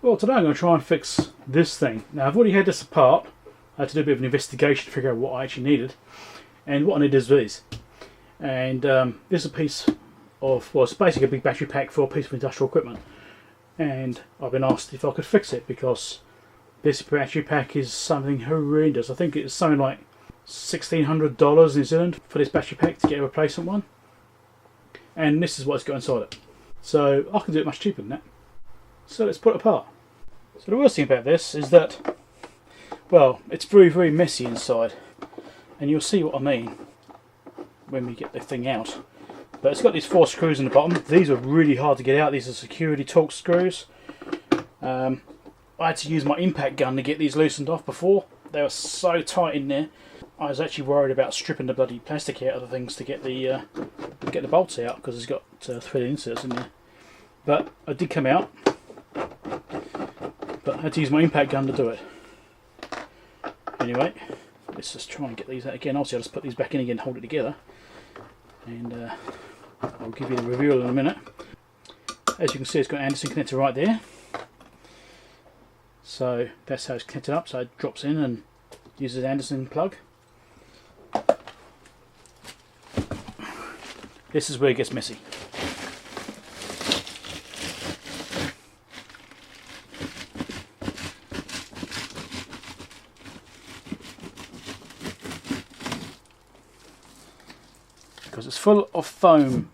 Well, today I'm going to try and fix this thing. Now, I've already had this apart. I had to do a bit of an investigation to figure out what I actually needed. And what I need is these. And this is a piece of, well, it's basically a big battery pack for a piece of industrial equipment. And I've been asked if I could fix it because this battery pack is something horrendous. I think it's something like $1,600 New Zealand for this battery pack to get a replacement one. And this is what's got inside it. So I can do it much cheaper than that. So let's put it apart. So the worst thing about this is that, well, it's very, very messy inside. And you'll see what I mean when we get the thing out. But it's got these 4 screws in the bottom. These are really hard to get out. These are security torque screws. I had to use my impact gun to get these loosened off before. They were so tight in there. I was actually worried about stripping the bloody plastic out of the things to get the bolts out because it's got threaded inserts in there. But it did come out. But I had to use my impact gun to do it. Anyway, let's just try and get these out again. Obviously I'll just put these back in again and hold it together. And I'll give you the reveal in a minute. As you can see, it's got an Anderson connector right there. So that's how it's connected up. So it drops in and uses an Anderson plug. This is where it gets messy. Because it's full of foam,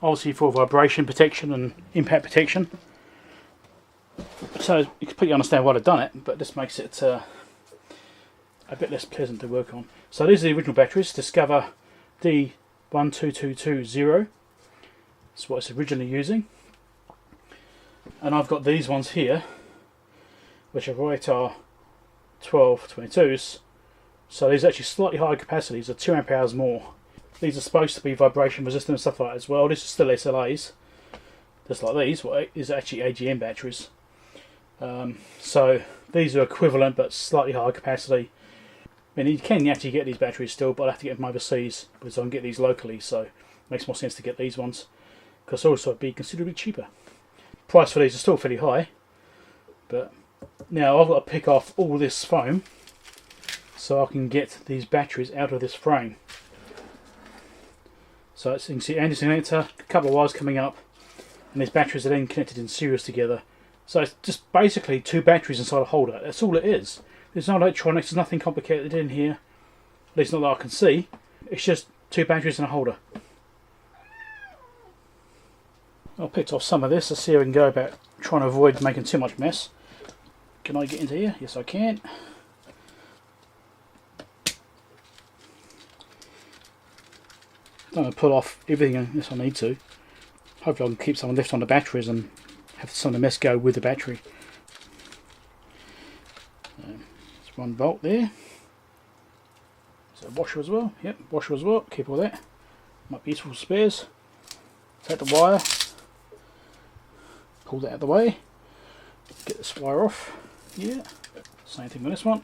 obviously for vibration protection and impact protection. So you completely understand why I've done it, but this makes it a bit less pleasant to work on. So these are the original batteries, Discover D12220. That's what it's originally using. And I've got these ones here, which are right are 1222s. So these are actually slightly higher capacities, are 2 amp hours more. These are supposed to be vibration resistant and stuff like that as well. This is still SLAs, just like these. What is actually AGM batteries. So these are equivalent but slightly higher capacity. I mean, you can actually get these batteries still, but I have to get them overseas because I can get these locally. So it makes more sense to get these ones because also it'd be considerably cheaper. Price for these is still fairly high, but now I've got to pick off all this foam so I can get these batteries out of this frame. So as you can see, Anderson connector, a couple of wires coming up, and these batteries are then connected in series together. So it's just basically 2 batteries inside a holder. That's all it is. There's no electronics, there's nothing complicated in here. At least not that I can see. It's just 2 batteries in a holder. I picked off some of this. Let's see how we can go about trying to avoid making too much mess. Can I get into here? Yes, I can. I'm going to pull off everything unless I need to. Hopefully I can keep some left on the batteries and have some of the mess go with the battery. There's 1 bolt there. Is that a washer as well? Yep, washer as well. Keep all that. Might be useful for spares. Take the wire. Pull that out of the way. Get this wire off. Yeah. Same thing with this one.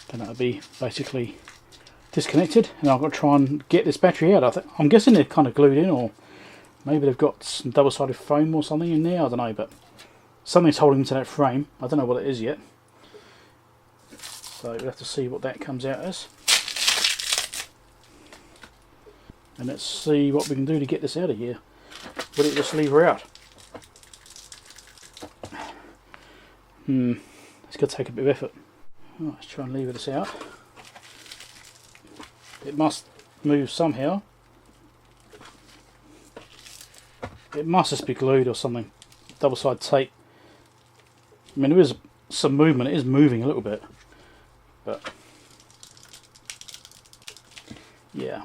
And that'll be basically disconnected, and I've got to try and get this battery out. I'm guessing they're kind of glued in, or maybe they've got some double-sided foam or something in there. I don't know, but something's holding them to that frame. I don't know what it is yet, so we'll have to see what that comes out as. And let's see what we can do to get this out of here. Will it just lever out? It's going to take a bit of effort. Right, let's try and lever this out. It must move somehow. It must just be glued or something. Double-sided tape. I mean, there is some movement. It is moving a little bit, but yeah.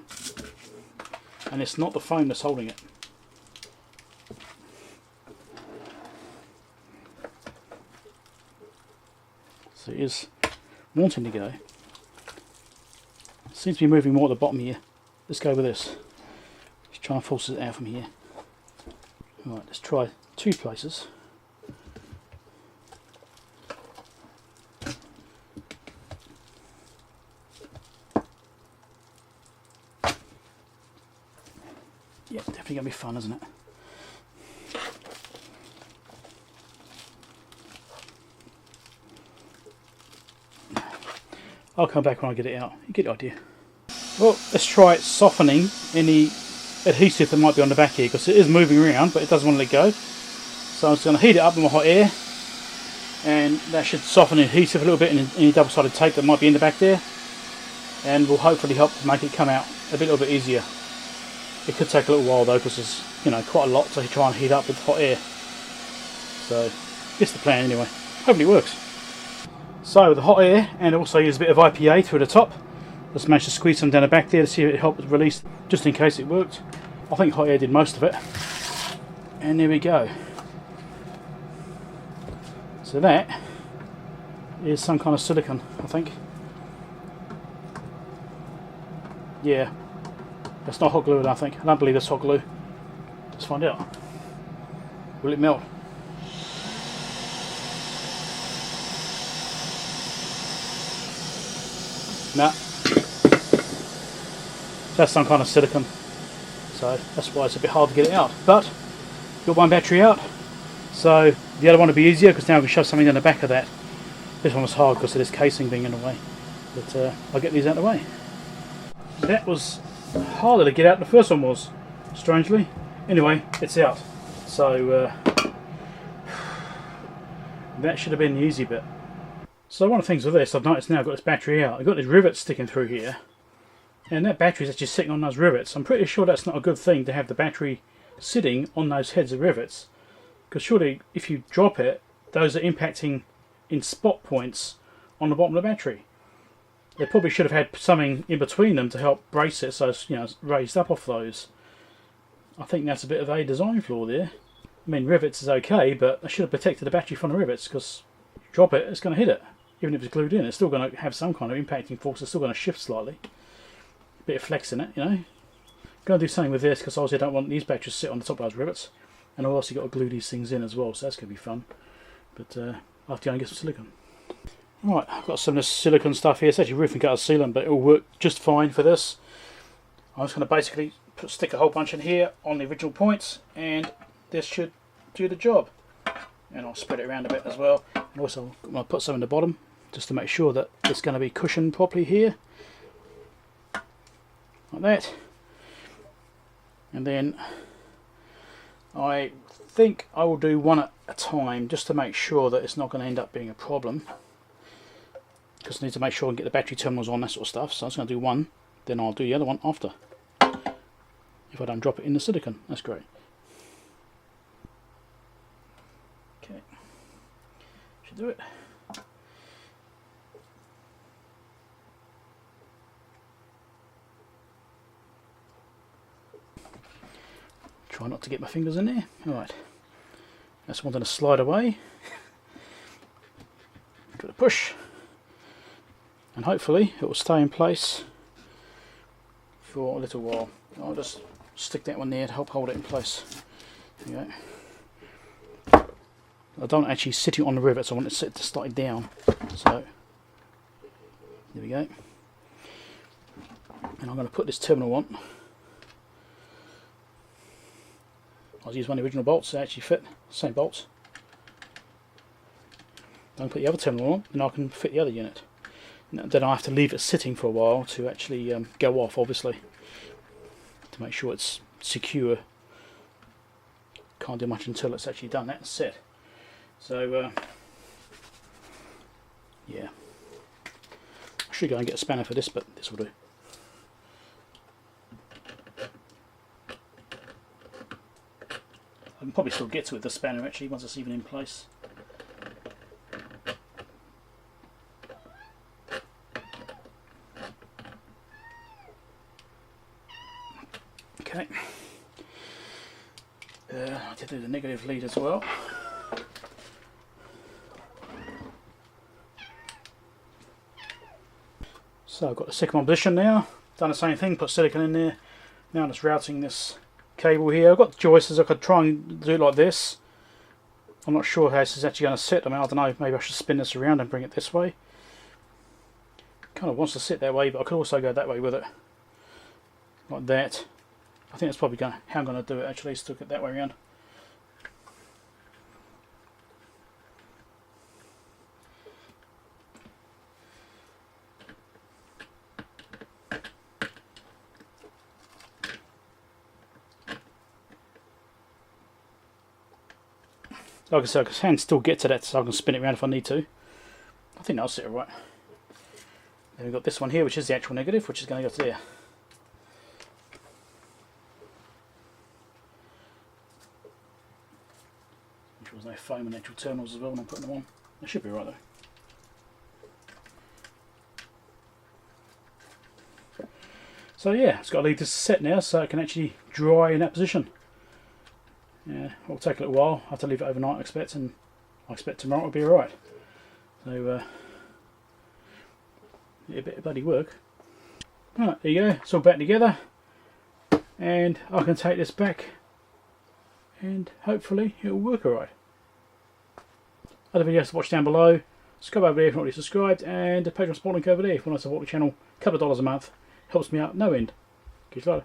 And it's not the foam that's holding it. So it is wanting to go. Seems to be moving more at the bottom here. Let's go with this. Just try and force it out from here. Right, let's try 2 places. Yeah, definitely going to be fun, isn't it? I'll come back when I get it out. You get the idea. Well, let's try softening any adhesive that might be on the back here, because it is moving around, but it doesn't want to let go. So I'm just going to heat it up with my hot air, and that should soften the adhesive a little bit, and any double-sided tape that might be in the back there, and will hopefully help make it come out a little bit easier. It could take a little while though, because there's, you know, quite a lot to try and heat up with hot air. So it's the plan anyway. Hopefully it works. So with the hot air, and also use a bit of IPA through the top, just managed to squeeze some down the back there to see if it helped release, just in case it worked. I think hot air did most of it. And there we go. So that is some kind of silicone, I think. Yeah, that's not hot glue, I don't think. I don't believe that's hot glue. Let's find out. Will it melt? Nah. That's some kind of silicone. So that's why it's a bit hard to get it out. But got one battery out. So the other one will be easier, because now I can shove something in the back of that. This one was hard because of this casing being in the way. But I'll get these out of the way. That was harder to get out than the first one was, strangely. Anyway, it's out. So that should have been the easy bit. So one of the things with this, I've noticed now I've got this battery out. I've got these rivets sticking through here, and that battery is actually sitting on those rivets. I'm pretty sure that's not a good thing to have the battery sitting on those heads of rivets, because surely if you drop it, those are impacting in spot points on the bottom of the battery. They probably should have had something in between them to help brace it so it's, you know, raised up off those. I think that's a bit of a design flaw there. I mean, rivets is okay, but I should have protected the battery from the rivets, because you drop it, it's going to hit it. Even if it's glued in, it's still going to have some kind of impacting force. It's still going to shift slightly. A bit of flex in it, you know. I'm going to do something with this, because obviously I don't want these batteries to sit on the top of those rivets. And I've also got to glue these things in as well, so that's going to be fun. But I'll have to go and get some silicone. Right, I've got some of this silicone stuff here. It's actually roofing gutter sealant, but it will work just fine for this. I'm just going to basically stick a whole bunch in here on the original points, and this should do the job. And I'll spread it around a bit as well. And also I'll put some in the bottom, just to make sure that it's going to be cushioned properly here. Like that. And then I think I will do one at a time, just to make sure that it's not going to end up being a problem. Because I need to make sure I can get the battery terminals on, that sort of stuff. So I'm just going to do one, then I'll do the other one after. If I don't drop it in the silicone, that's great. Okay, should do it. Try not to get my fingers in there. Alright, that's one going to slide away. Give it a push, and hopefully it will stay in place for a little while. I'll just stick that one there to help hold it in place. There you go. I don't actually sit it on the rivets, I want it to sit slightly down. So there we go. And I'm going to put this terminal on. I'll use one of the original bolts that actually fit, same bolts. Then I'll put the other terminal on, and I can fit the other unit. Then I have to leave it sitting for a while to actually go off, obviously, to make sure it's secure. Can't do much until it's actually done, that's set. So yeah, I should go and get a spanner for this, but this will do. I can probably still get to it with the spanner actually once it's even in place. Okay, I did do the negative lead as well. So I've got the second one position now, done the same thing, put silicone in there. Now I'm just routing this cable here. I've got the joists, I could try and do it like this. I'm not sure how this is actually going to sit. I mean, I don't know, maybe I should spin this around and bring it this way. Kind of wants to sit that way, but I could also go that way with it. Like that. I think that's probably how I'm going to do it actually, stick it that way around. Like I said, I can still get to that, so I can spin it around if I need to. I think that'll sit alright. Then we've got this one here, which is the actual negative, which is going to go to there. Which was no foam and actual terminals as well when I'm putting them on. It should be right though. So yeah, it's got to leave this set now so it can actually dry in that position. Yeah, it'll take a little while. I have to leave it overnight, I expect, and I expect tomorrow it'll be alright. So, yeah, a bit of bloody work. Right, there you go, it's all back together. And I can take this back and hopefully it'll work alright. Other videos to watch down below. Subscribe over there if you're not already subscribed, and the Patreon support link over there if you want to support the channel. A couple of dollars a month helps me out no end. Catch you later.